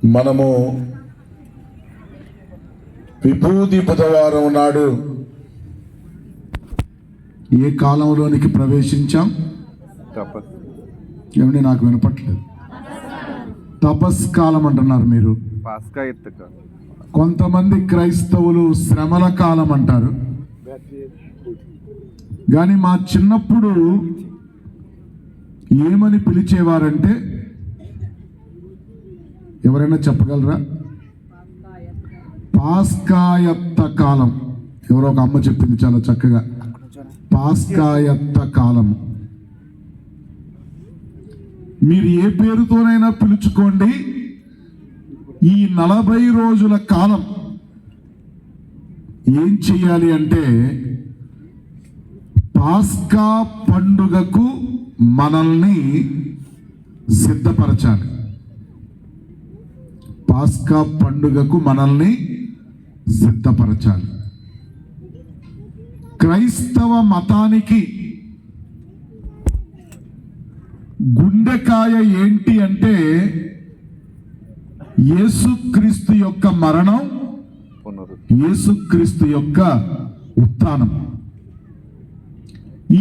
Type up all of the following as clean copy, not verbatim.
మనము విభూది బుధవారం నాడు ఏ కాలంలోనికి ప్రవేశించాం? ఏమండి, నాకు వినపట్లేదు. తపస్కాలం అంటున్నారు మీరు. కొంతమంది క్రైస్తవులు శ్రమల కాలం అంటారు. కానీ మా చిన్నప్పుడు ఏమని పిలిచేవారంటే, ఎవరైనా చెప్పగలరా? పాస్కాయత్త కాలం. ఎవరో ఒక అమ్మ చెప్పింది చాలా చక్కగా, పాస్కాయత్త కాలం. మీరు ఏ పేరుతోనైనా పిలుచుకోండి, ఈ 40 రోజుల కాలం ఏం చెయ్యాలి అంటే, పాస్కా పండుగకు మనల్ని సిద్ధపరచాలి. పాస్కా పండుగకు మనల్ని సిద్ధపరచాలి. క్రైస్తవ మతానికి గుండెకాయ ఏంటి అంటే, యేసుక్రీస్తు యొక్క మరణం, యేసుక్రీస్తు యొక్క ఉత్థానం.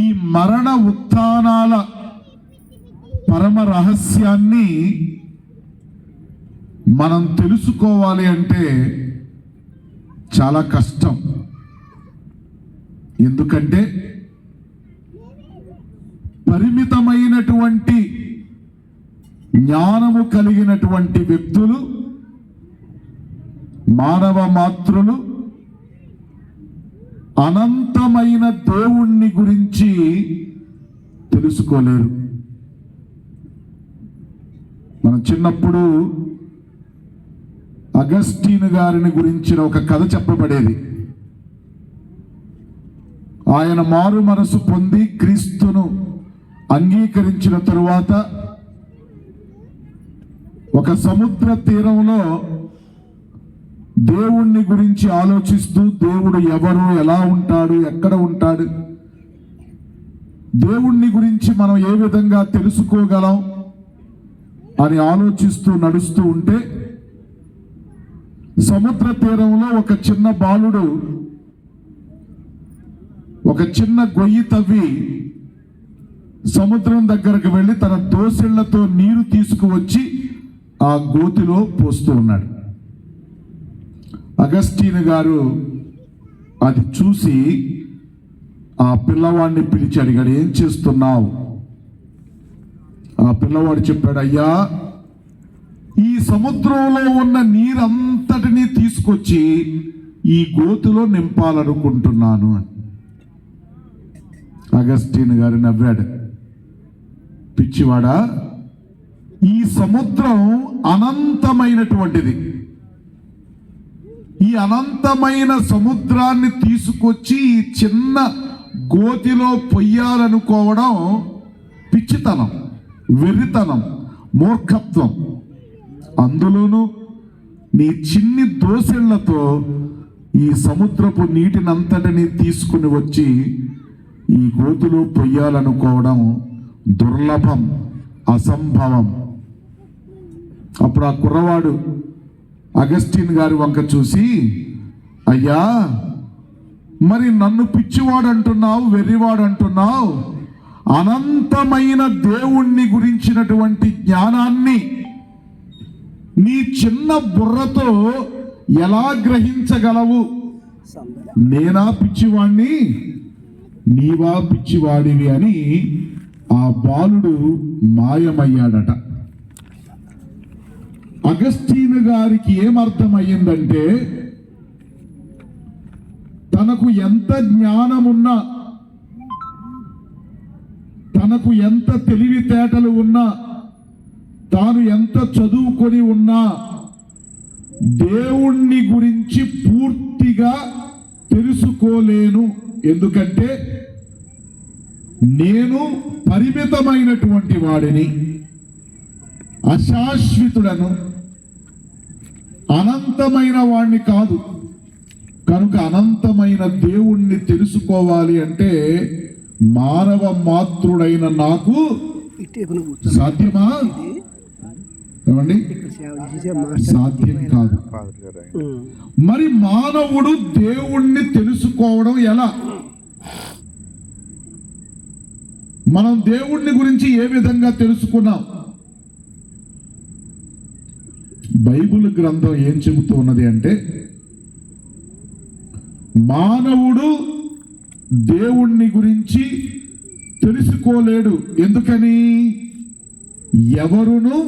ఈ మరణ ఉత్థానాల పరమ రహస్యాన్ని మనం తెలుసుకోవాలి అంటే చాలా కష్టం. ఎందుకంటే పరిమితమైనటువంటి జ్ఞానము కలిగినటువంటి వ్యక్తులు, మానవ మాతృలు అనంతమైన దేవుణ్ణి గురించి తెలుసుకోలేరు. మనం చిన్నప్పుడు అగస్టీన్ గారిని గురించిన ఒక కథ చెప్పబడేది. ఆయన మారు మనసు పొంది క్రీస్తును అంగీకరించిన తరువాత ఒక సముద్ర తీరంలో దేవుణ్ణి గురించి ఆలోచిస్తూ, దేవుడు ఎవరు, ఎలా ఉంటాడు, ఎక్కడ ఉంటాడు, దేవుణ్ణి గురించి మనం ఏ విధంగా తెలుసుకోగలం అని ఆలోచిస్తూ నడుస్తూ ఉంటే, సముద్ర తీరంలో ఒక చిన్న బాలుడు ఒక చిన్న గొయ్యి తవ్వి సముద్రం దగ్గరకు వెళ్ళి తన దోసిళ్లతో నీరు తీసుకువచ్చి ఆ గోతిలో పోస్తూ ఉన్నాడు. అగస్టీన్ గారు అది చూసి ఆ పిల్లవాడిని పిలిచి అడిగాడు, ఏం చేస్తున్నావు? ఆ పిల్లవాడు చెప్పాడు, అయ్యా, ఈ సముద్రంలో ఉన్న నీరంతటినీ తీసుకొచ్చి ఈ గోతులో నింపాలనుకుంటున్నాను అని. అగస్టీన్ గారు నవ్వాడు, పిచ్చివాడా, ఈ సముద్రం అనంతమైనటువంటిది. ఈ అనంతమైన సముద్రాన్ని తీసుకొచ్చి ఈ చిన్న గోతిలో పొయ్యాలనుకోవడం పిచ్చితనం, వెర్రితనం, మూర్ఖత్వం. అందులోనూ నీ చిన్ని దోసిళ్లతో ఈ సముద్రపు నీటినంతటిని తీసుకుని వచ్చి ఈ గోతులో పొయ్యాలనుకోవడం దుర్లభం, అసంభవం. అప్పుడు ఆ కుర్రవాడు అగస్టీన్ గారి వంక చూసి, అయ్యా, మరి నన్ను పిచ్చివాడు అంటున్నావు, వెర్రివాడు అంటున్నావు, అనంతమైన దేవుణ్ణి గురించినటువంటి జ్ఞానాన్ని నీ చిన్న బుర్రతో ఎలా గ్రహించగలవు? నేనా పిచ్చివాణ్ణి, నీవా పిచ్చివాడివి అని ఆ బాలుడు మాయమయ్యాడట. అగస్టీన్ గారికి ఏమర్థమయ్యిందంటే, తనకు ఎంత జ్ఞానమున్నా, తనకు ఎంత తెలివితేటలు ఉన్నా, తాను ఎంత చదువుకొని ఉన్నా, దేవుణ్ణి గురించి పూర్తిగా తెలుసుకోలేను. ఎందుకంటే నేను పరిమితమైనటువంటి వాడిని, అశాశ్వతుడను, అనంతమైన వాణ్ణి కాదు. కనుక అనంతమైన దేవుణ్ణి తెలుసుకోవాలి అంటే మానవ మాతృడైన నాకు సాధ్యమా? ఏమండి? సాధ్యం కాదు. మరి మానవుడు దేవుణ్ణి తెలుసుకోవడం ఎలా? మనం దేవుణ్ణి గురించి ఏ విధంగా తెలుసుకున్నాం? బైబిల్ గ్రంథం ఏం చెబుతూ ఉన్నది అంటే, మానవుడు దేవుణ్ణి గురించి తెలుసుకోలేడు. ఎందుకని? ఎవరును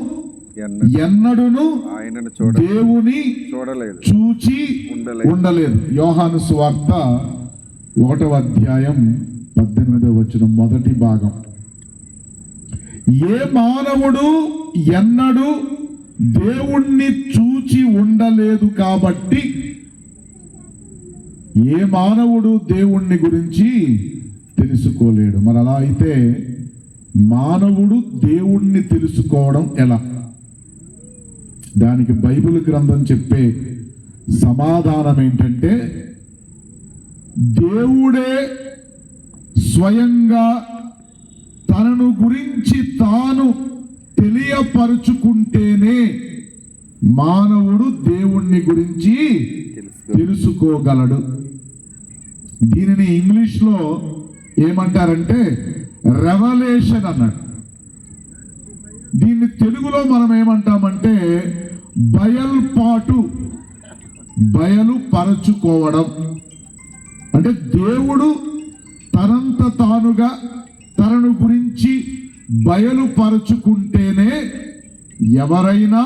ఎన్నడును దేవుని చూచి ఉండలేదు. యోహాను సువార్త 1వ అధ్యాయం 18వ వచనం మొదటి భాగం. ఏ మానవుడు ఎన్నడు దేవుణ్ణి చూచి ఉండలేదు కాబట్టి ఏ మానవుడు దేవుణ్ణి గురించి తెలుసుకోలేడు. మరి అలా అయితే మానవుడు దేవుణ్ణి తెలుసుకోవడం ఎలా? దానికి బైబిల్ గ్రంథం చెప్పే సమాధానం ఏంటంటే, దేవుడే స్వయంగా తనను గురించి తాను తెలియపరుచుకుంటేనే మానవుడు దేవుణ్ణి గురించి తెలుసుకోగలడు. దీనిని ఇంగ్లీష్లో ఏమంటారంటే రెవల్యూషన్ అన్నాడు. దీన్ని తెలుగులో మనం ఏమంటామంటే బయలుపరచుకోవడం. అంటే దేవుడు తనంత తానుగా తనను గురించి బయలుపరుచుకుంటేనే ఎవరైనా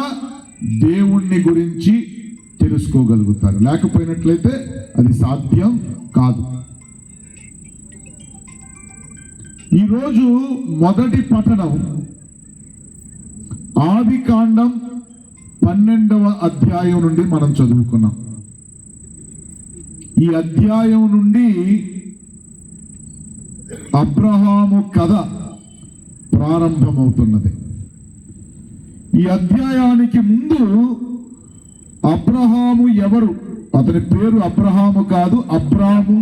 దేవుణ్ణి గురించి తెలుసుకోగలుగుతారు. లేకపోయినట్లయితే అది సాధ్యం కాదు. ఈరోజు మొదటి పఠనం ఆదికాండం 12వ అధ్యాయం నుండి మనం చదువుకున్నాం. ఈ అధ్యాయం నుండి అబ్రహాము కథ ప్రారంభమవుతున్నది. ఈ అధ్యాయానికి ముందు అబ్రహాము ఎవరు? అతని పేరు అబ్రహాము కాదు, అబ్రాము.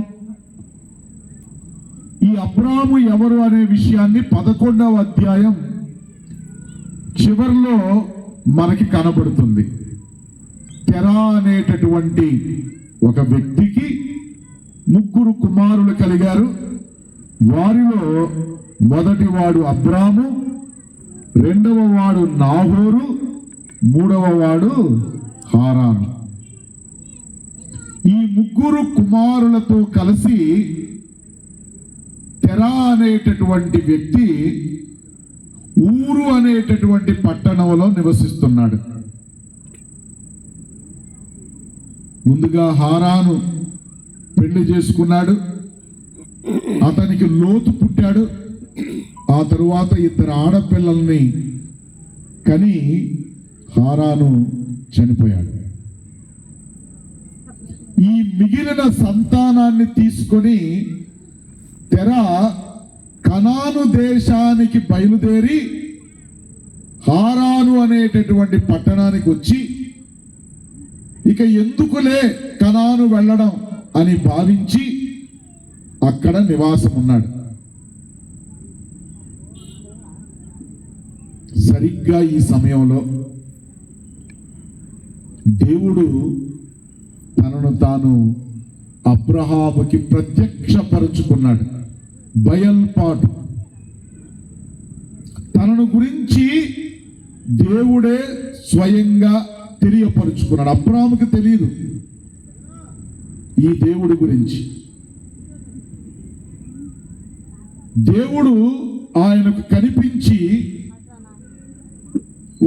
ఈ అబ్రాము ఎవరు అనే విషయాన్ని 11వ అధ్యాయం చివరిలో మనకి కనబడుతుంది. తెరా అనేటటువంటి ఒక వ్యక్తికి 3 కుమారులు కలిగారు. వారిలో మొదటివాడు అబ్రాము, 2వ వాడు నాహోరు, 3వ వాడు హారాను. ఈ 3 కుమారులతో కలిసి తెరా అనేటటువంటి వ్యక్తి ఊరు అనేటటువంటి పట్టణంలో నివసిస్తున్నాడు. ముందుగా హారాను పెళ్లి చేసుకున్నాడు. అతనికి లోతు పుట్టాడు. ఆ తరువాత 2 ఆడపిల్లల్ని కని హారాను చనిపోయాడు. ఈ మిగిలిన సంతానాన్ని తీసుకొని తెరా కనాను దేశానికి బయలుదేరి హారాను అనేటటువంటి పట్టణానికి వచ్చి, ఇక ఎందుకులే కనాను వెళ్ళడం అని భావించి అక్కడ నివాసం ఉన్నాడు. సరిగ్గా ఈ సమయంలో దేవుడు తనను తాను అబ్రహాముకి ప్రత్యక్షపరుచుకున్నాడు. బయల్పాటు. తనను గురించి దేవుడే స్వయంగా తెలియపరుచుకున్నాడు. అబ్రహాముకి తెలియదు ఈ దేవుడి గురించి. దేవుడు ఆయనకు కనిపించి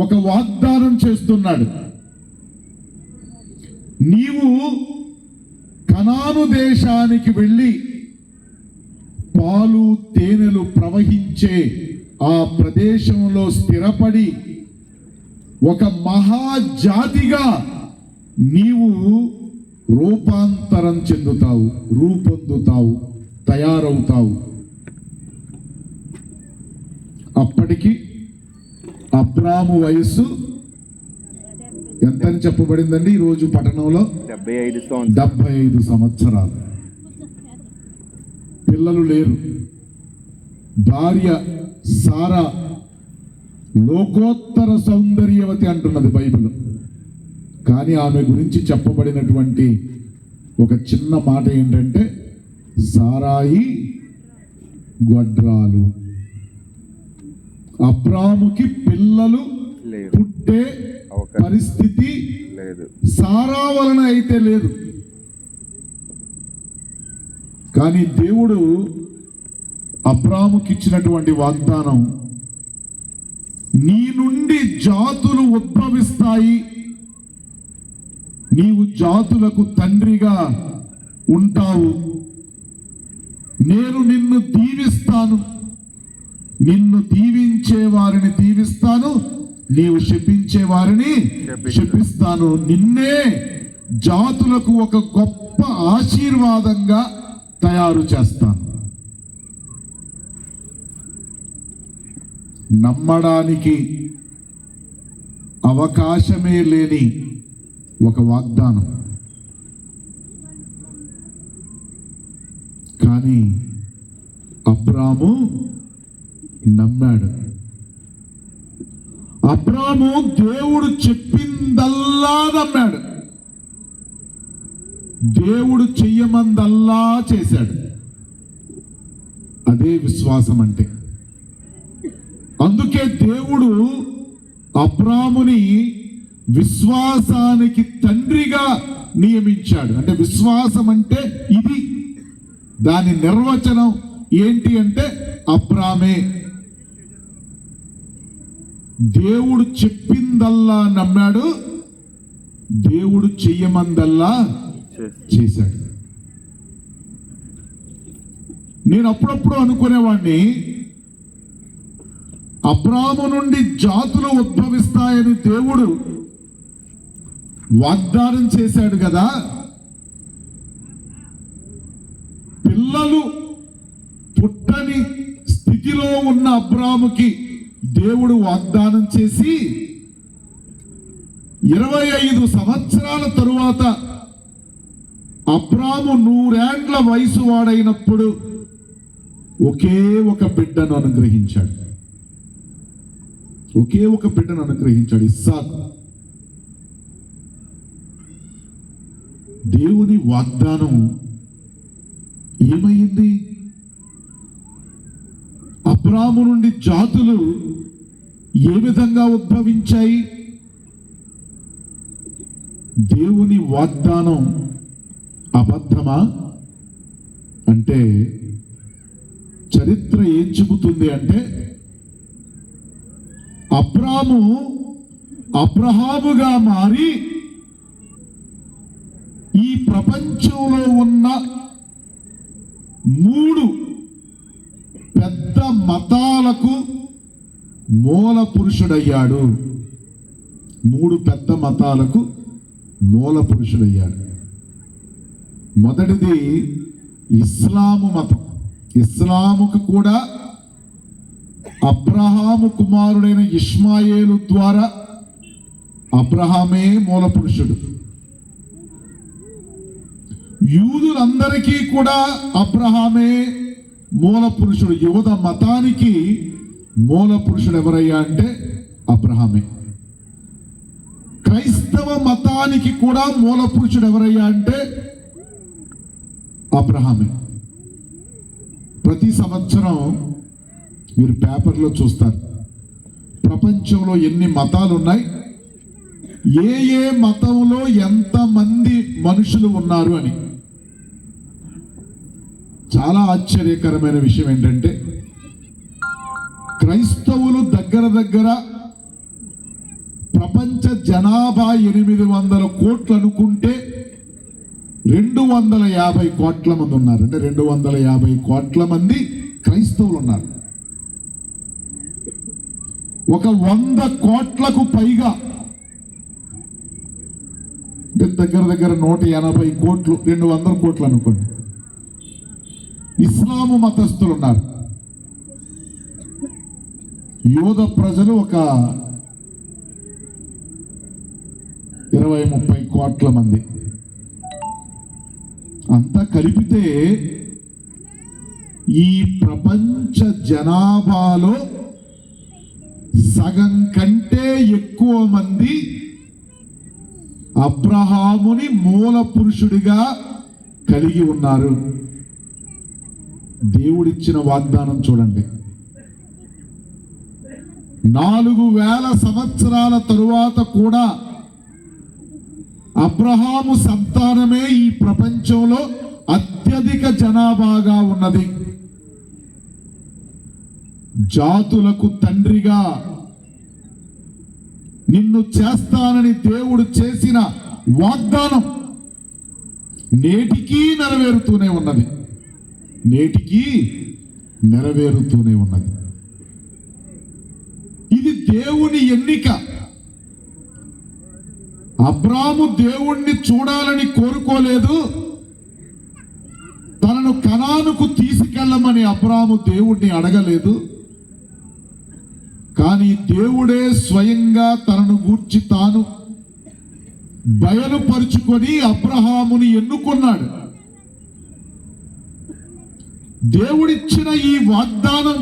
ఒక వాగ్దానం చేస్తున్నాడు. నీవు కనాను దేశానికి వెళ్ళి పాలు తేనెలు ప్రవహించే ఆ ప్రదేశంలో స్థిరపడి ఒక మహాజాతిగా నీవు రూపాంతరం చెందుతావు, రూపొందుతావు, తయారవుతావు. అప్పటికి అబ్రాము వయస్సు ఎంతని చెప్పబడిందండి ఈరోజు పట్టణంలో? 75 సంవత్సరాలు. పిల్లలు లేరు. భార్య సారా లోకోత్తర సౌందర్యవతి అంటున్నది బైబిల్. కానీ ఆమె గురించి చెప్పబడినటువంటి ఒక చిన్న మాట ఏంటంటే సారాయి గొడ్రాలు. అబ్రాముకి పిల్లలు పుట్టే పరిస్థితి సారా వలన అయితే లేదు. కానీ దేవుడు అబ్రాముకి ఇచ్చినటువంటి వాగ్దానం, నీ నుండి జాతులు ఉద్భవిస్తాయి, నీవు జాతులకు తండ్రిగా ఉంటావు, నేను నిన్ను దీవిస్తాను, నిన్ను దీవించే వారిని దీవిస్తాను, నీవు శపించే వారిని శపిస్తాను, నిన్నే జాతులకు ఒక గొప్ప ఆశీర్వాదంగా తయారు చేస్తాను. నమ్మడానికి అవకాశమే లేని ఒక వాగ్దానం. కానీ అబ్రాము నమ్మాడు. అబ్రాము దేవుడు చెప్పిందల్లా నమ్మాడు. దేవుడు చెయ్యమందల్లా చేశాడు. అదే విశ్వాసం అంటే. అందుకే దేవుడు అబ్రాముని విశ్వాసానికి తండ్రిగా నియమించాడు. అంటే విశ్వాసం అంటే ఇది, దాని నిర్వచనం ఏంటి అంటే అబ్రామే దేవుడు చెప్పిందల్లా నమ్మాడు, దేవుడు చెయ్యమందల్లా చేశాడు. నేను అప్పుడప్పుడు అనుకునేవాడిని, అబ్రాము నుండి జాతులు ఉద్భవిస్తాయని దేవుడు వాగ్దానం చేశాడు కదా, పిల్లలు పుట్టని స్థితిలో ఉన్న అబ్రాముకి దేవుడు వాగ్దానం చేసి 25 సంవత్సరాల తరువాత అబ్రాము 100 ఏండ్ల వయసు వాడైనప్పుడు ఒకే ఒక బిడ్డను అనుగ్రహించాడు. ఒకే ఒక బిడ్డను అనుగ్రహించాడు, ఇస్సాకు. దేవుని వాగ్దానం ఏమైంది? అబ్రాము నుండి జాతులు ఏ విధంగా ఉద్భవించాయి? దేవుని వాగ్దానం అబద్ధమా అంటే చరిత్ర ఏం చెబుతుంది అంటే, అబ్రాము అబ్రహాముగా మారి ఈ ప్రపంచంలో ఉన్న 3 పెద్ద మతాలకు మూల పురుషుడయ్యాడు. 3 పెద్ద మతాలకు మూల పురుషుడయ్యాడు. మొదటిది ఇస్లాము మతం. ఇస్లాముకు కూడా అబ్రహాము కుమారుడైన ఇష్మాయేలు ద్వారా అబ్రహామే మూల పురుషుడు. యూదులందరికీ కూడా అబ్రహామే మూల పురుషుడు. యూద మతానికి మూల పురుషుడు ఎవరయ్యా అంటే అబ్రహామే. క్రైస్తవ మతానికి కూడా మూల పురుషుడు ఎవరయ్యా అంటే అబ్రహామే. ప్రతి సంవత్సరం మీరు పేపర్లో చూస్తారు, ప్రపంచంలో ఎన్ని మతాలు ఉన్నాయి, ఏ ఏ మతంలో ఎంతమంది మనుషులు ఉన్నారు అని. చాలా ఆశ్చర్యకరమైన విషయం ఏంటంటే, క్రైస్తవులు దగ్గర దగ్గర ప్రపంచ జనాభా 800 కోట్లు అనుకుంటే 250 కోట్ల మంది ఉన్నారు. అంటే 250 కోట్ల మంది క్రైస్తవులు ఉన్నారు. ఒక 100 కోట్లకు పైగా, దగ్గర దగ్గర 180 కోట్లు, 200 కోట్లు అనుకోండి, ఇస్లాము మతస్థులు ఉన్నారు. యూద ప్రజలు ఒక 20-30 కోట్ల మంది. అంతా కలిపితే ఈ ప్రపంచ జనాభాలో సగం కంటే ఎక్కువ మంది అబ్రహాముని మూల పురుషుడిగా కలిగి ఉన్నారు. దేవుడిచ్చిన వాగ్దానం చూడండి. 4000 సంవత్సరాల తరువాత కూడా అబ్రహాము సంతానమే ఈ ప్రపంచంలో అత్యధిక జనాభాగా ఉన్నది. జాతులకు తండ్రిగా నిన్ను చేస్తానని దేవుడు చేసిన వాగ్దానం నేటికీ నెరవేరుతూనే ఉన్నది. నేటికీ నెరవేరుతూనే ఉన్నది. ఇది దేవుని ఎన్నిక. అబ్రాము దేవుణ్ణి చూడాలని కోరుకోలేదు. తనను కనానుకు తీసుకెళ్ళమని అబ్రాము దేవుణ్ణి అడగలేదు. కానీ దేవుడే స్వయంగా తనను గూర్చి తాను బయలుపరుచుకొని అబ్రహాముని ఎన్నుకున్నాడు. దేవుడిచ్చిన ఈ వాగ్దానం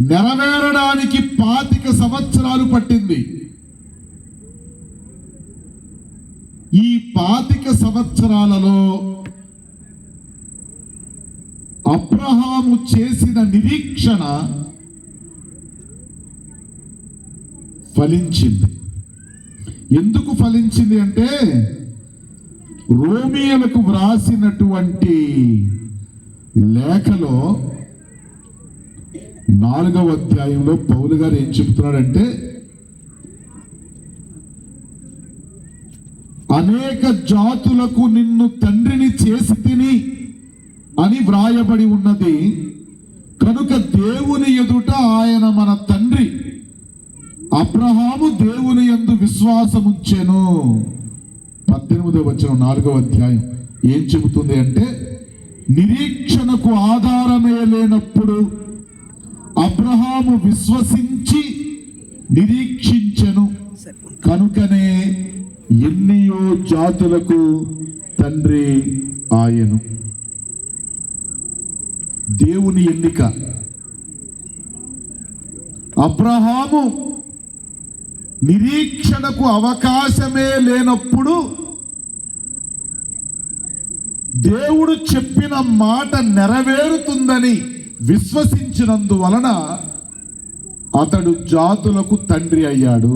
నెరవేరడానికి 25 సంవత్సరాలు పట్టింది. ఈ 25 సంవత్సరాలలో అబ్రహాము చేసిన నిరీక్షణ ఫలించింది. ఎందుకు ఫలించింది అంటే రోమియోలకు వ్రాసినటువంటి లేఖలో 4వ అధ్యాయంలో పౌలు గారు ఏం చెబుతున్నాడంటే, అనేక జాతులకు నిన్ను తండ్రిని చేసి తిని అని వ్రాయబడి ఉన్నది. కనుక దేవుని ఎదుట ఆయన మన తండ్రి. అబ్రహాము దేవుని యందు విశ్వాసముంచెను. 18వ వచనం 4వ అధ్యాయం ఏం చెబుతుంది అంటే, నిరీక్షణకు ఆధారమే లేనప్పుడు అబ్రహాము విశ్వసించి నిరీక్షించెను, కనుకనే ఎన్నియో జాతులకు తండ్రి ఆయను. దేవుని ఎన్నిక. అబ్రహాము నిరీక్షణకు అవకాశమే లేనప్పుడు దేవుడు చెప్పిన మాట నెరవేరుతుందని విశ్వసించినందువలన అతడు జాతులకు తండ్రి అయ్యాడు.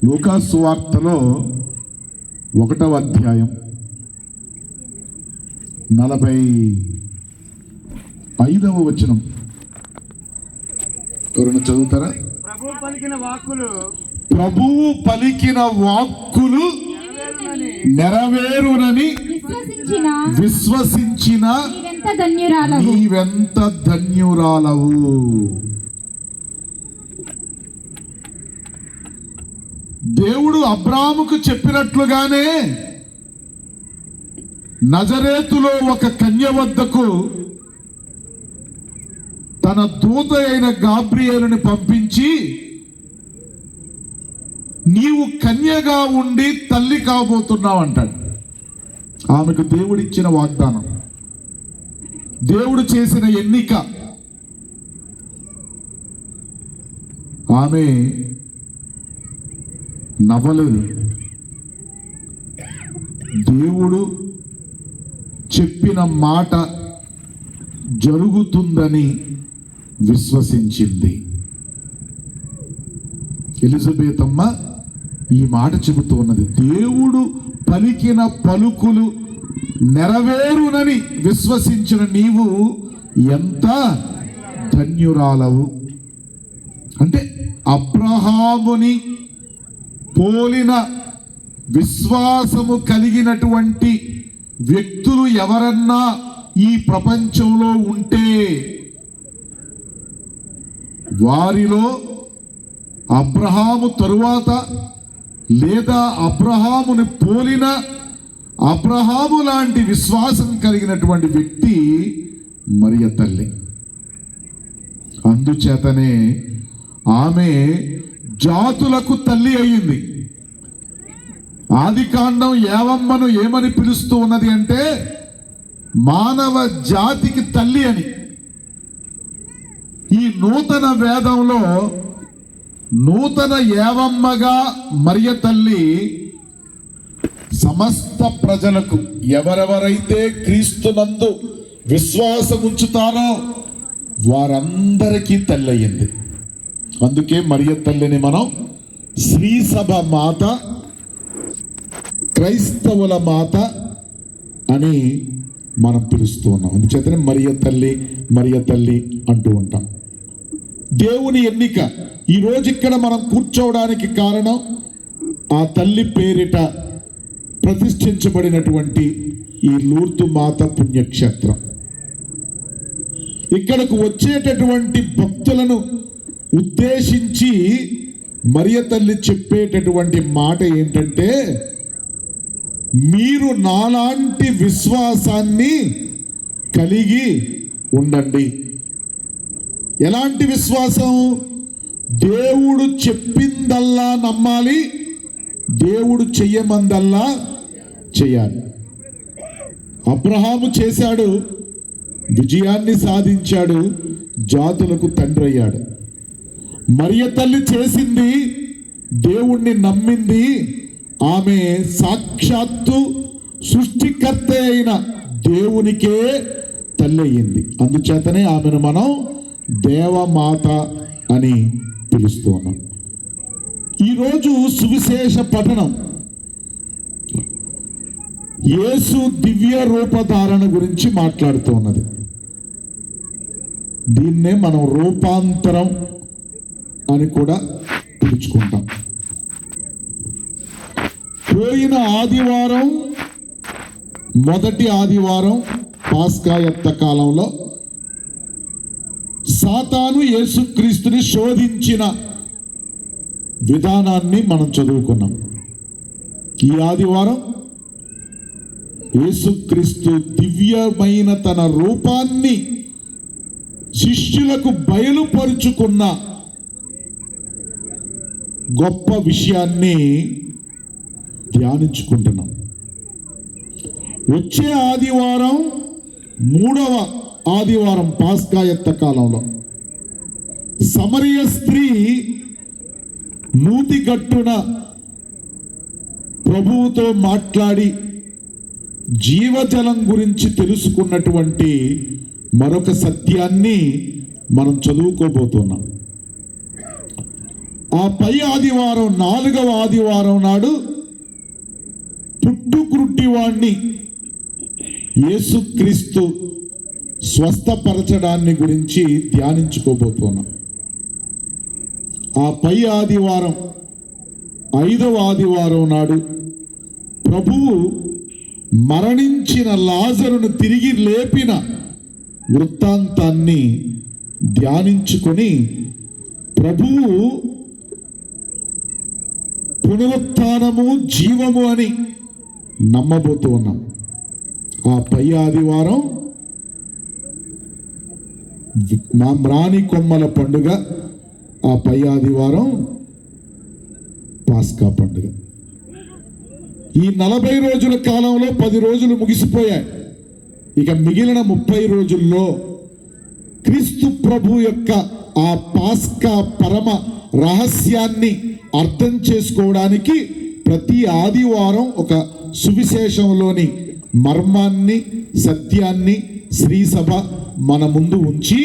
లూకా సువార్తలో 1వ అధ్యాయం 45వ వచనం ఎవరైనా చదువుతారా? ప్రభువు పలికిన వాక్కులు నెరవేరునని విశ్వసించిన నీవెంత ధన్యురాలవు. దేవుడు అబ్రాముకు చెప్పినట్లుగానే నజరేతులో ఒక కన్య వద్దకు తన దూత అయిన గాబ్రియేలుని పంపించి, నీవు కన్యగా ఉండి తల్లి కాబోతున్నావు అంటాడు. ఆమెకు దేవుడిచ్చిన వాగ్దానం, దేవుడు చేసిన ఎన్నిక. ఆమె నవ్వలేదు. దేవుడు చెప్పిన మాట జరుగుతుందని విశ్వసించింది. ఎలిజబెత్ అమ్మ ఈ మాట చెబుతూ ఉన్నది, దేవుడు పలికిన పలుకులు నెరవేరునని విశ్వసించిన నీవు ఎంత ధన్యురాలవు. అంటే అబ్రహాముని పోలిన విశ్వాసము కలిగినటువంటి వ్యక్తులు ఎవరన్నా ఈ ప్రపంచంలో ఉంటే వారిలో అబ్రహాము తరువాత లేదా అబ్రహాముని పోలిన అబ్రహాము లాంటి విశ్వాసం కలిగినటువంటి వ్యక్తి మరియ తల్లి. అందుచేతనే ఆమె జాతులకు తల్లి అయ్యింది. ఆదికాండం ఏవమ్మను ఏమని పిలుస్తూ ఉన్నది అంటే మానవ జాతికి తల్లి అని. ఈ నూతన వేదంలో నూతన ఏవమ్మగా మరియ తల్లి సమస్త ప్రజలకు, ఎవరెవరైతే క్రీస్తునందు విశ్వాసం ఉంచుతారో వారందరికీ తల్లి అయ్యింది. అందుకే మరియ తల్లిని మనం శ్రీ సభ మాత, క్రైస్తవుల మాత అని మనం పిలుస్తూ ఉన్నాం. అందుచేతనే మరియ తల్లి అంటూ ఉంటాం. దేవుని ఎన్నిక. ఈరోజు ఇక్కడ మనం కూర్చోవడానికి కారణం ఆ తల్లి పేరిట ప్రతిష్ఠించబడినటువంటి ఈ లూర్దు మాత పుణ్యక్షేత్రం. ఇక్కడకు వచ్చేటటువంటి భక్తులను ఉద్దేశించి మరియ తల్లి చెప్పేటటువంటి మాట ఏంటంటే, మీరు నాలాంటి విశ్వాసాన్ని కలిగి ఉండండి. ఎలాంటి విశ్వాసం? దేవుడు చెప్పిందల్లా నమ్మాలి, దేవుడు చెయ్యమందల్లా చేయాలి. అబ్రహాము చేశాడు, విజయాన్ని సాధించాడు, జాతులకు తండ్రి అయ్యాడు. మరియ తల్లి చేసింది, దేవుణ్ణి నమ్మింది, ఆమె సాక్షాత్తు సృష్టికర్త అయిన దేవునికే తల్లి అయ్యింది. అందుచేతనే ఆమెను మనం దేవమాత అని పిలుస్తూ ఉన్నాం. ఈరోజు సువిశేష పఠనం యేసు దివ్య రూపధారణ గురించి మాట్లాడుతూ ఉన్నది. దీన్నే మనం రూపాంతరం అని కూడా పిలుచుకుంటాం. పోయిన ఆదివారం, మొదటి ఆదివారం పాస్కా యొక్క కాలంలో సాతాను యేసుక్రీస్తుని శోధించిన విధానాన్ని మనం చదువుకున్నాం. ఈ ఆదివారం యేసుక్రీస్తు దివ్యమైన తన రూపాన్ని శిష్యులకు బయలుపరుచుకున్న గొప్ప విషయాన్ని ధ్యానించుకుంటున్నాం. వచ్చే ఆదివారం, మూడవ ఆదివారం పాస్కా యొక్క కాలంలో సమరయ స్త్రీ నూతిగట్టున ప్రభువుతో మాట్లాడి జీవజలం గురించి తెలుసుకున్నటువంటి మరొక సత్యాన్ని మనం చదువుకోబోతున్నాం. ఆ పై ఆదివారం, 4వ ఆదివారం నాడు పుట్టుకురుట్టివాణ్ణి యేసుక్రీస్తు స్వస్థపరచడాన్ని గురించి ధ్యానించుకోబోతున్నాం. ఆ పై ఆదివారం, 5వ ఆదివారం నాడు ప్రభువు మరణించిన లాజరును తిరిగి లేపిన వృత్తాంతాన్ని ధ్యానించుకొని ప్రభువు పునరుత్థానము, జీవము అని నమ్మబోతూ ఉన్నాం. ఆ పై ఆదివారం మ్రాని కొమ్మల పండుగ, ఆ పై ఆదివారం పాస్కా పండుగ. ఈ 40 రోజుల కాలంలో 10 రోజులు ముగిసిపోయాయి. ఇక మిగిలిన 30 రోజుల్లో క్రీస్తు ప్రభు యొక్క ఆ పాస్కా పరమ రహస్యాన్ని అర్థం చేసుకోవడానికి ప్రతి ఆదివారం ఒక సువిశేషంలోని మర్మాన్ని, సత్యాన్ని శ్రీసభ మన ముందు ఉంచి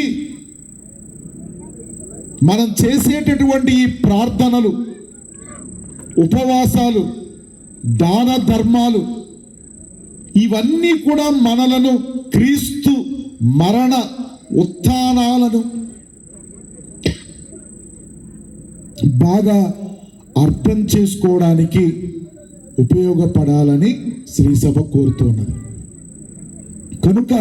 మనం చేసేటటువంటి ఈ ప్రార్థనలు, ఉపవాసాలు, దాన ధర్మాలు, ఇవన్నీ కూడా మనలను క్రీస్తు మరణ ఉత్థానాలను బాగా అర్థం చేసుకోవడానికి ఉపయోగపడాలని శ్రీసభ కోరుతున్నది. కనుక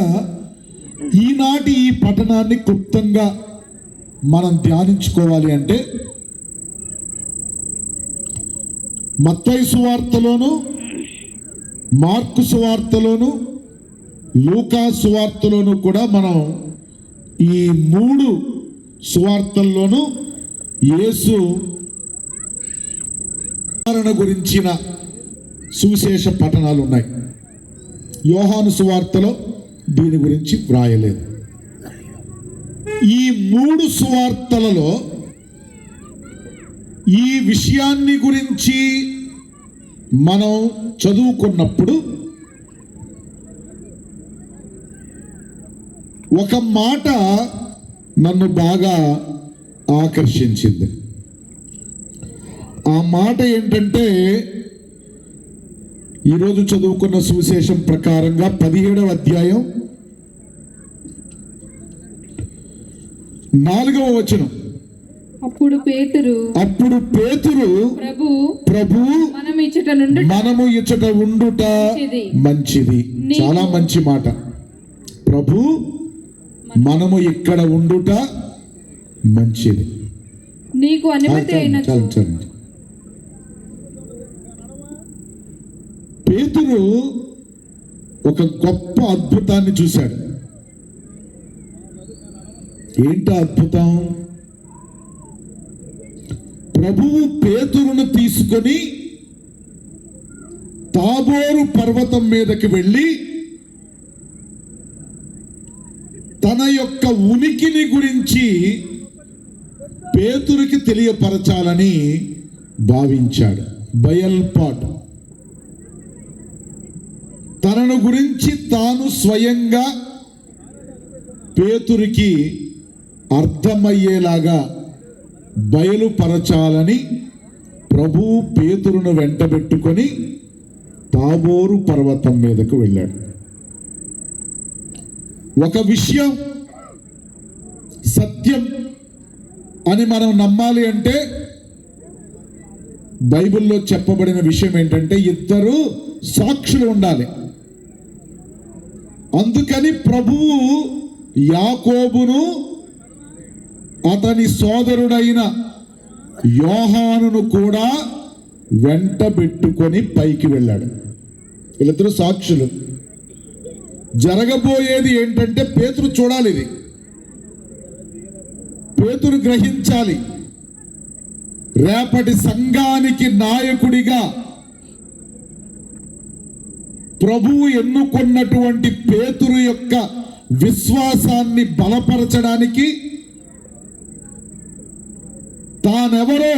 ఈనాటి ఈ పఠనాన్ని క్లుప్తంగా మనం ధ్యానించుకోవాలి అంటే, మత్తయి సువార్తలోను, మార్కు సువార్తలోను, లూకా సువార్తలోను కూడా మనం ఈ 3 సువార్తల్లోనూ యేసు గురించిన సువిశేష పఠనాలు ఉన్నాయి. యోహాను సువార్తలో దీని గురించి వ్రాయలేదు. ఈ 3 సువార్తలలో ఈ విషయాన్ని గురించి మనం చదువుకున్నప్పుడు ఒక మాట నన్ను బాగా ఆకర్షించింది. ఆ మాట ఏంటంటే, ఈరోజు చదువుకున్న సువిశేషం ప్రకారంగా 17వ అధ్యాయం 4వ వచనం. అప్పుడు పేతురు ప్రభు మనము ఇచ్చట ఉండుట మంచిది. చాలా మంచి మాట. ప్రభు మనము ఇక్కడ ఉండుట మంచిది. నీకు అనుమతి అయినచో. పేతురు ఒక గొప్ప అద్భుతాన్ని చూశాడు. ఏంటి అద్భుతం? ప్రభువు పేతురును తీసుకొని తాబోరు పర్వతం మీదకి వెళ్ళి తన యొక్క ఉనికిని గురించి పేతురుకి తెలియపరచాలని భావించాడు. బయల్పాటు. తనను గురించి తాను స్వయంగా పేతురుకి అర్థమయ్యేలాగా బయలుపరచాలని ప్రభువు పేతురును వెంటబెట్టుకొని తాబోరు పర్వతం మీదకు వెళ్ళాడు. ఒక విషయం సత్యం అని మనం నమ్మాలి అంటే బైబిల్లో చెప్పబడిన విషయం ఏంటంటే 2 సాక్షులు ఉండాలి. అందుకని ప్రభువు యాకోబును అతని సోదరుడైన యోహానును కూడా వెంటబెట్టుకొని పైకి వెళ్ళాడు. వీళ్ళిద్దరూ సాక్షులు. జరగబోయేది ఏంటంటే పేతురు చూడాలి. ఇది పేతురు గ్రహించాలి. రేపటి సంఘానికి నాయకుడిగా ప్రభువు ఎన్నుకున్నటువంటి పేతురు యొక్క విశ్వాసాన్ని బలపరచడానికి, తానెవరో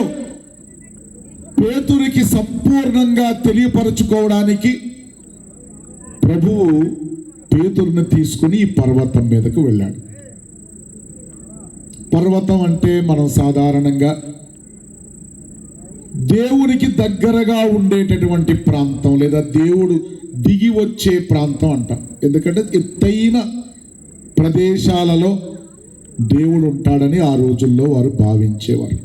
పేతురికి సంపూర్ణంగా తెలియపరచుకోవడానికి ప్రభువు పేతురుని తీసుకుని ఈ పర్వతం మీదకు వెళ్ళాడు. పర్వతం అంటే మనం సాధారణంగా దేవునికి దగ్గరగా ఉండేటటువంటి ప్రాంతం లేదా దేవుడు దిగి వచ్చే ప్రాంతం అంటాం. ఎందుకంటే ఎత్తైన ప్రదేశాలలో దేవుడు ఉంటాడని ఆ రోజుల్లో వారు భావించేవారు.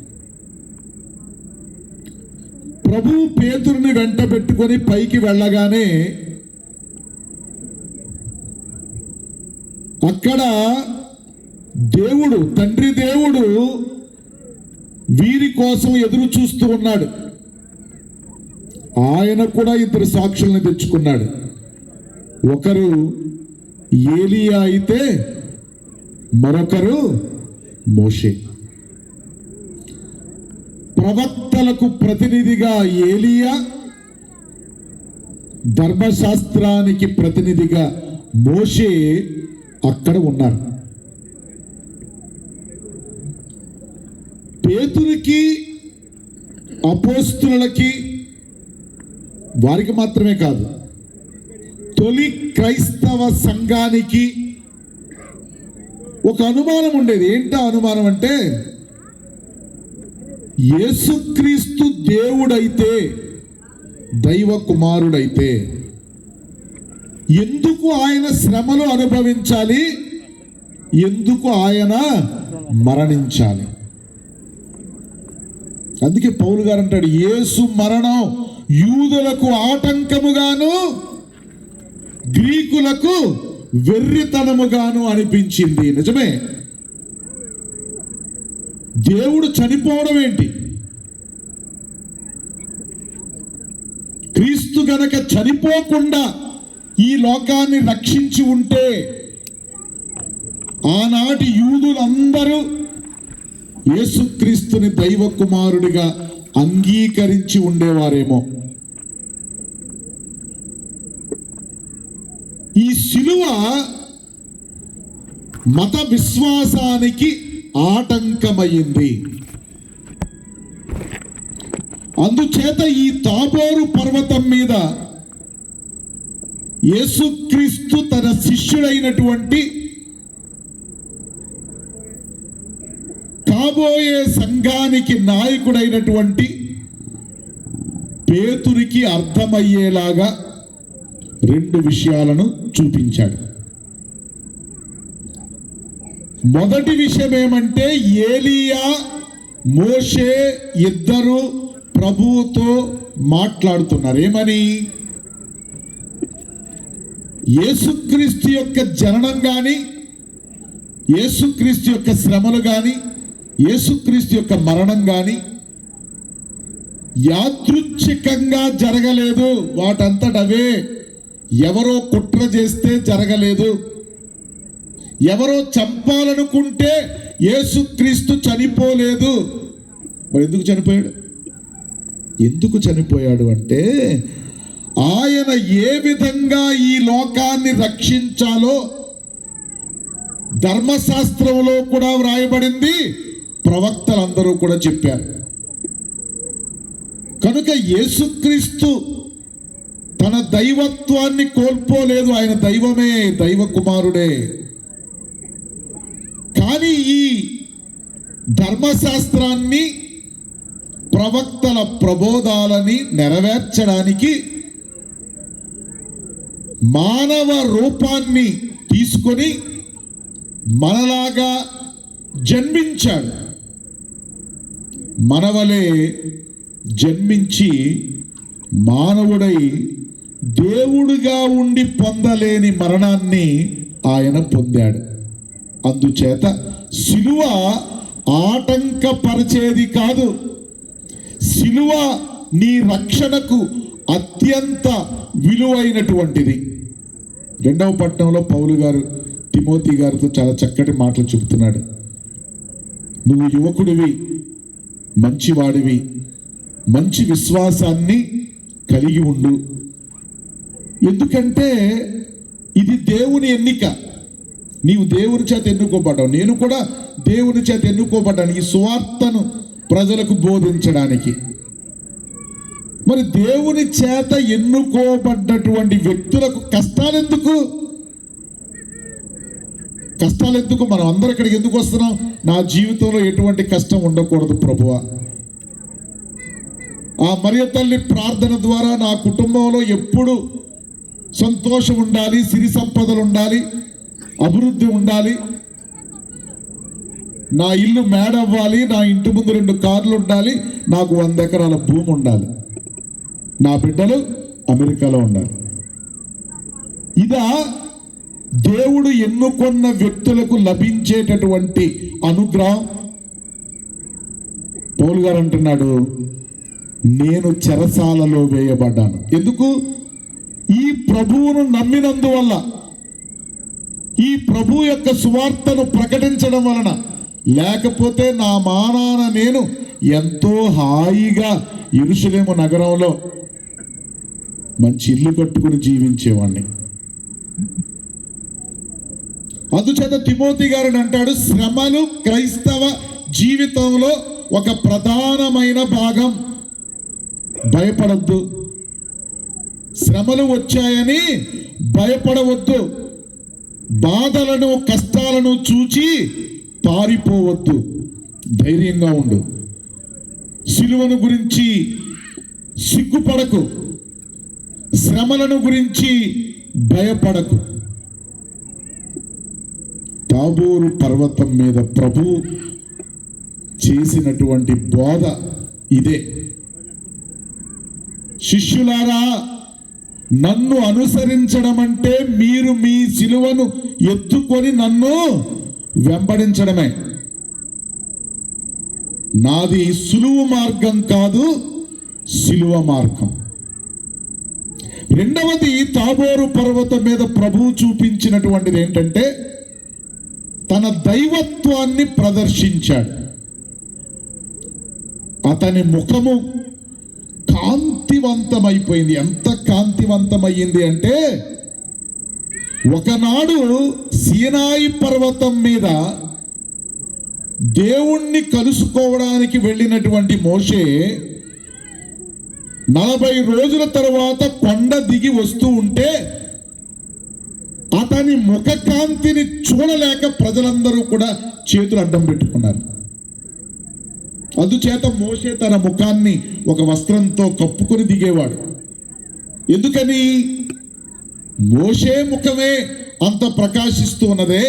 ప్రభువు పేతురుని వెంట పెట్టుకొని పైకి వెళ్ళగానే అక్కడ దేవుడు, తండ్రి దేవుడు వీరి కోసం ఎదురు చూస్తూ ఉన్నాడు. ఆయన కూడా 2 సాక్షులను తెచ్చుకున్నాడు. ఒకరు ఏలియా అయితే మరొకరు మోషే. ప్రవక్తలకు ప్రతినిధిగా ఏలియా, ధర్మశాస్త్రానికి ప్రతినిధిగా మోషే అక్కడ ఉన్నారు. పేతురుకి, అపోస్తులకి, వారికి మాత్రమే కాదు, తొలి క్రైస్తవ సంఘానికి ఒక అనుమానం ఉండేది. ఏంటా అనుమానం అంటే, యేసుక్రీస్తు దేవుడైతే, దైవ కుమారుడైతే ఎందుకు ఆయన శ్రమలు అనుభవించాలి? ఎందుకు ఆయన మరణించాలి? అందుకే పౌలు గారు అంటాడు, యేసు మరణం యూదులకు ఆటంకముగాను గ్రీకులకు వెర్రితనముగాను అనిపించింది. నిజమే. దేవుడు చనిపోవడం ఏంటి? క్రీస్తు గనక చనిపోకుండా ఈ లోకాన్ని రక్షించి ఉంటే ఆనాటి యూదులందరూ యేసుక్రీస్తుని దైవ కుమారుడిగా అంగీకరించి ఉండేవారేమో. ఈ శిలువ మత విశ్వాసానికి ఆటంకమైంది. అందుచేత ఈ తాబోరు పర్వతం మీద యేసుక్రీస్తు తన శిష్యుడైనటువంటి కాబోయే సంఘానికి నాయకుడైనటువంటి పేతురికి అర్థమయ్యేలాగా రెండు విషయాలను చూపించాడు. మొదటి విషయం ఏమంటే, ఏలియా మోషే ఇద్దరు ప్రభువుతో మాట్లాడుతున్నారు. ఏమని? యేసుక్రీస్తు యొక్క జననం కానీ, యేసుక్రీస్తు యొక్క శ్రమలు కానీ, యేసుక్రీస్తు యొక్క మరణం కానీ యాదృచ్ఛికంగా జరగలేదు. వాటంతటవే ఎవరో కుట్ర చేస్తే జరగలేదు. ఎవరో చంపాలనుకుంటే యేసుక్రీస్తు చనిపోలేదు. మరి ఎందుకు చనిపోయాడు? ఎందుకు చనిపోయాడు అంటే, ఆయన ఏ విధంగా ఈ లోకాన్ని రక్షించాలో ధర్మశాస్త్రంలో కూడా వ్రాయబడింది, ప్రవక్తలందరూ కూడా చెప్పారు. కనుక యేసుక్రీస్తు తన దైవత్వాన్ని కోల్పోలేదు. ఆయన దైవమే, దైవ కుమారుడే. కానీ ఈ ధర్మశాస్త్రాన్ని, ప్రవక్తల ప్రబోధాలని నెరవేర్చడానికి మానవ రూపాన్ని తీసుకొని మనలాగా జన్మించాడు. మనవలే జన్మించి మానవుడై దేవుడిగా ఉండి పొందలేని మరణాన్ని ఆయన పొందాడు. అందుచేత సిలువ ఆటంకపరిచేది కాదు. సిలువ నీ రక్షణకు అత్యంత విలువైనటువంటిది. 2వ పట్టణంలో పౌలు గారు తిమోతి గారితో చాలా చక్కటి మాటలు చెబుతున్నాడు. నువ్వు యువకుడివి, మంచివాడివి, మంచి విశ్వాసాన్ని కలిగి ఉండు. ఎందుకంటే ఇది దేవుని ఎన్నిక. నీవు దేవుని చేత ఎన్నుకోబడ్డావు, నేను కూడా దేవుని చేత ఎన్నుకోబడ్డాను ఈ సువార్తను ప్రజలకు బోధించడానికి. మరి దేవుని చేత ఎన్నుకోబడ్డటువంటి వ్యక్తులకు కష్టాలెందుకు? మనం అందరం ఇక్కడికి ఎందుకు వస్తున్నాం? నా జీవితంలో ఎటువంటి కష్టం ఉండకూడదు ప్రభువా. ఆ మరియ తల్లి ప్రార్థన ద్వారా నా కుటుంబంలో ఎప్పుడు సంతోషం ఉండాలి, సిరి సంపదలు ఉండాలి, అభివృద్ధి ఉండాలి, నా ఇల్లు మేడవ్వాలి, నా ఇంటి ముందు 2 కార్లు ఉండాలి, నాకు 100 ఎకరాల భూమి ఉండాలి, నా బిడ్డలు అమెరికాలో ఉండాలి. ఇదా దేవుడు ఎన్నుకున్న వ్యక్తులకు లభించేటటువంటి అనుగ్రహం? పౌలు గారు అంటున్నాడు, నేను చెరసాలలో వేయబడ్డాను. ఎందుకు? ఈ ప్రభువును నమ్మినందువల్ల, ఈ ప్రభు యొక్క సువార్తను ప్రకటించడం వలన. లేకపోతే నా మానాన నేను ఎంతో హాయిగా యెరూషలేము నగరంలో మంచి ఇల్లు కట్టుకుని జీవించేవాడిని. అందుచేత తిమోతి గారిని అంటాడు, శ్రమలు క్రైస్తవ జీవితంలో ఒక ప్రధానమైన భాగం. భయపడద్దు. శ్రమలు వచ్చాయని భయపడవద్దు. బాధలను, కష్టాలను చూచి పారిపోవద్దు. ధైర్యంగా ఉండు. సిలువను గురించి సిగ్గుపడకు. శ్రమలను గురించి భయపడకు. తాబోరు పర్వతం మీద ప్రభు చేసినటువంటి బోధ ఇదే. శిష్యులారా, నన్ను అనుసరించడం అంటే మీరు మీ సిలువను ఎత్తుకొని నన్ను వెంబడించడమే. నాది సులువు మార్గం కాదు, సిలువ మార్గం. రెండవది, తాబోరు పర్వతం మీద ప్రభువు చూపించినటువంటిది ఏంటంటే తన దైవత్వాన్ని ప్రదర్శించాడు. అతని ముఖము కాంతివంతమైపోయింది. ఎంత కాంతివంతమయ్యింది అంటే, ఒకనాడు సీనాయి పర్వతం మీద దేవుణ్ణి కలుసుకోవడానికి వెళ్ళినటువంటి మోషే 40 రోజుల తర్వాత కొండ దిగి వస్తూ ఉంటే అతని ముఖ కాంతిని చూడలేక ప్రజలందరూ కూడా చేతులు అడ్డం పెట్టుకున్నారు. అందుచేత మోషే తన ముఖాన్ని ఒక వస్త్రంతో కప్పుకొని దిగేవాడు. ఎందుకని? మోషే ముఖమే అంత ప్రకాశిస్తూ ఉన్నదే,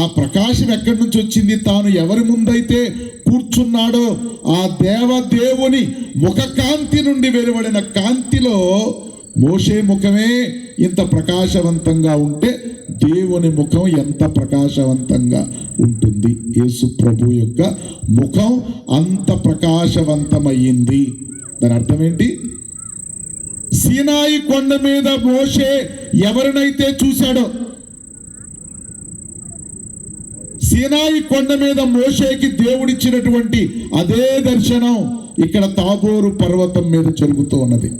ఆ ప్రకాశం ఎక్కడి నుంచి వచ్చింది? తాను ఎవరి ముందైతే కూర్చున్నాడో ఆ దేవదేవుని ముఖ కాంతి నుండి వెలువడిన కాంతిలో మోషే ముఖమే ఇంత ప్రకాశవంతంగా ఉంటే దేవుని ముఖం ఎంత ప్రకాశవంతంగా ఉంటుంది? యేసు ప్రభు యొక్క ముఖం అంత ప్రకాశవంతమయ్యింది. దాని అర్థం ఏంటి? సీనాయి కొండ మీద మోషే ఎవరినైతే చూశాడో, సీనాయి కొండ మీద మోషేకి దేవుడిచ్చినటువంటి అదే దర్శనం ఇక్కడ తాబోరు పర్వతం మీద జరుగుతూ ఉన్నది.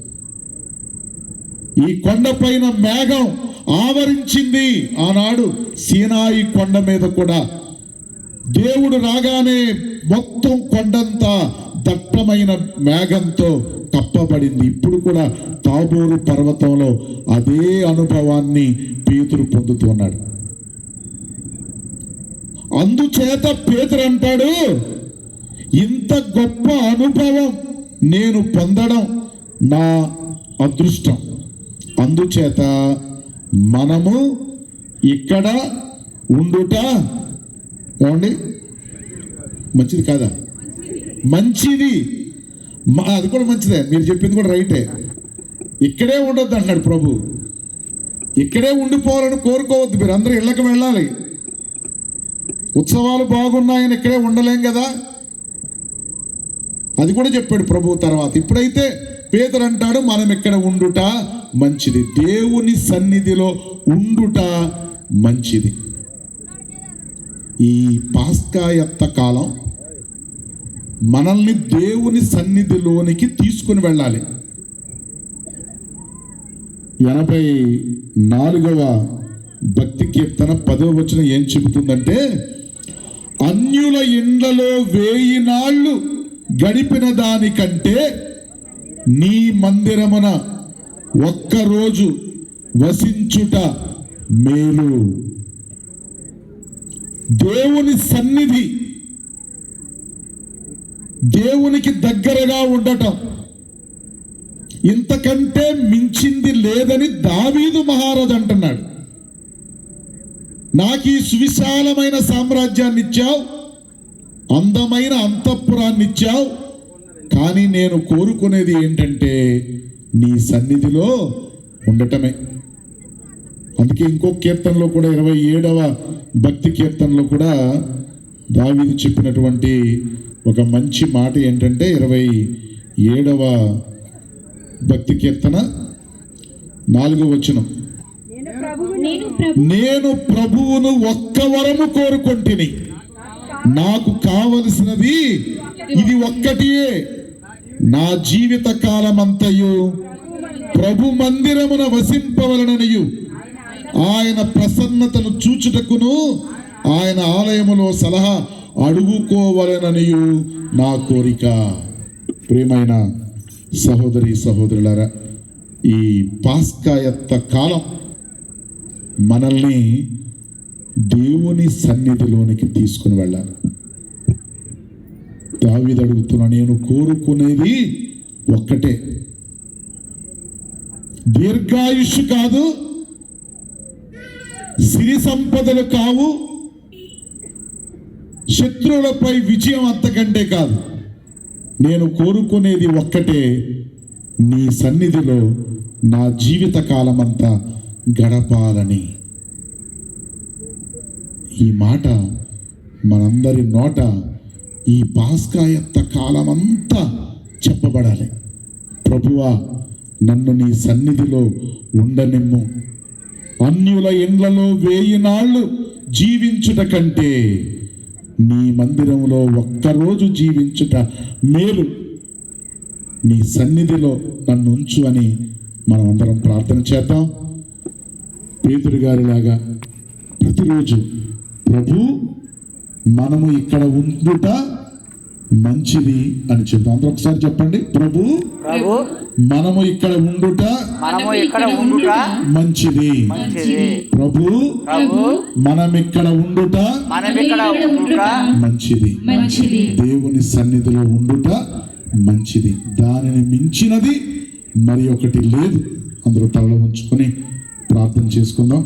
ఈ కొండపైన మేఘం ఆవరించింది. ఆనాడు సీనాయి కొండ మీద కూడా దేవుడు రాగానే మొత్తం కొండంతా దట్టమైన మేఘంతో కప్పబడింది. ఇప్పుడు కూడా తాబోరు పర్వతంలో అదే అనుభవాన్ని పేతురు పొందుతున్నాడు. అందుచేత పేతురు అంటాడు, ఇంత గొప్ప అనుభవం నేను పొందడం నా అదృష్టం. అందుచేత మనము ఇక్కడ ఉండుట ఏమండి మంచిది కాదా? మంచిది. అది కూడా మంచిదే, మీరు చెప్పింది కూడా రైటే. ఇక్కడే ఉండొద్దు అన్నాడు ప్రభు. ఇక్కడే ఉండిపోవాలని కోరుకోవద్దు. మీరు అందరూ ఇళ్ళకి వెళ్ళాలి. ఉత్సవాలు బాగున్నాయని ఇక్కడే ఉండలేం కదా, అది కూడా చెప్పాడు ప్రభు తర్వాత. ఇప్పుడైతే పేతురు అంటాడు, మనం ఇక్కడ ఉండుట మంచిది, దేవుని సన్నిధిలో ఉండుట మంచిది. ఈ పాస్కా యొక్క కాలం మనల్ని దేవుని సన్నిధిలోనికి తీసుకుని వెళ్ళాలి. 84వ భక్తి కీర్తన 10వ వచనం ఏం చెబుతుందంటే, అన్యుల ఇండ్లలో 1000 నాళ్ళు గడిపిన దానికంటే నీ మందిరమున ఒక్కరోజు వసించుట మేలు. దేవుని సన్నిధి, దేవునికి దగ్గరగా ఉండటం ఇంతకంటే మించింది లేదని దావీదు మహారాజు అంటున్నాడు. నాకు ఈ సువిశాలమైన సామ్రాజ్యాన్ని ఇచ్చావు, అందమైన అంతఃపురాన్ని ఇచ్చావు, కానీ నేను కోరుకునేది ఏంటంటే నీ సన్నిధిలో ఉండటమే. అందుకే ఇంకో కీర్తనలో కూడా 27వ భక్తి కీర్తనలో కూడా దావీదు చెప్పినటువంటి ఒక మంచి మాట ఏంటంటే 27వ భక్తి కీర్తన 4వ వచనం, నేను ప్రభువును ఒక్క వరము కోరుకొంటిని, నాకు కావలసినది ఇది ఒక్కటియే, నా జీవిత కాలమంతయు ప్రభు మందిరమున వసింపవలననియు ఆయన ప్రసన్నతను చూచుటకును ఆయన ఆలయములో సలహా అడుగుకోవలననియు నా కోరిక. ప్రియమైన సహోదరి సహోదరులారా, ఈ పాస్కా యొక్క కాలం మనల్ని దేవుని సన్నిధిలోనికి తీసుకుని వెళ్ళాలి. దావీదు అడుగుతున్నా, నేను కోరుకునేది ఒక్కటే, దీర్ఘాయుష్షు కాదు, సిరి సంపదలు కావు, శత్రువులపై విజయం అంతకంటే కాదు. నేను కోరుకునేది ఒక్కటే, నీ సన్నిధిలో నా జీవిత కాలమంతా గడపాలని. ఈ మాట మనందరి నోట ఈ పాస్కా యొక్క కాలమంతా చెప్పబడాలి. ప్రభువా, నన్ను నీ సన్నిధిలో ఉండనిమ్ము. అన్యుల ఇండ్లలో 1000 నాళ్ళు జీవించుట కంటే నీ మందిరంలో ఒక్కరోజు జీవించుట మేలు. నీ సన్నిధిలో నన్ను ఉంచు అని మనం అందరం ప్రార్థన చేద్దాం. పేతురు గారిలాగా ప్రతి మొదటి రోజు ప్రభు మనము ఇక్కడ ఉండుట మంచిది అని చెప్పాం. అందరూ ఒకసారి చెప్పండి, ప్రభు ప్రభు మనము ఇక్కడ ఉండుట మనము ఇక్కడ ఉండుట మంచిది. మంచిది. ప్రభు ప్రభు మనం ఇక్కడ ఉండుట మనం ఇక్కడ ఉండుట మంచిది. మంచిది. దేవుని సన్నిధిలో ఉండుట మంచిది. దానిని మించినది మరి ఒకటి లేదు. అందరూ తలలో ఉంచుకొని ప్రార్థన చేసుకుందాం.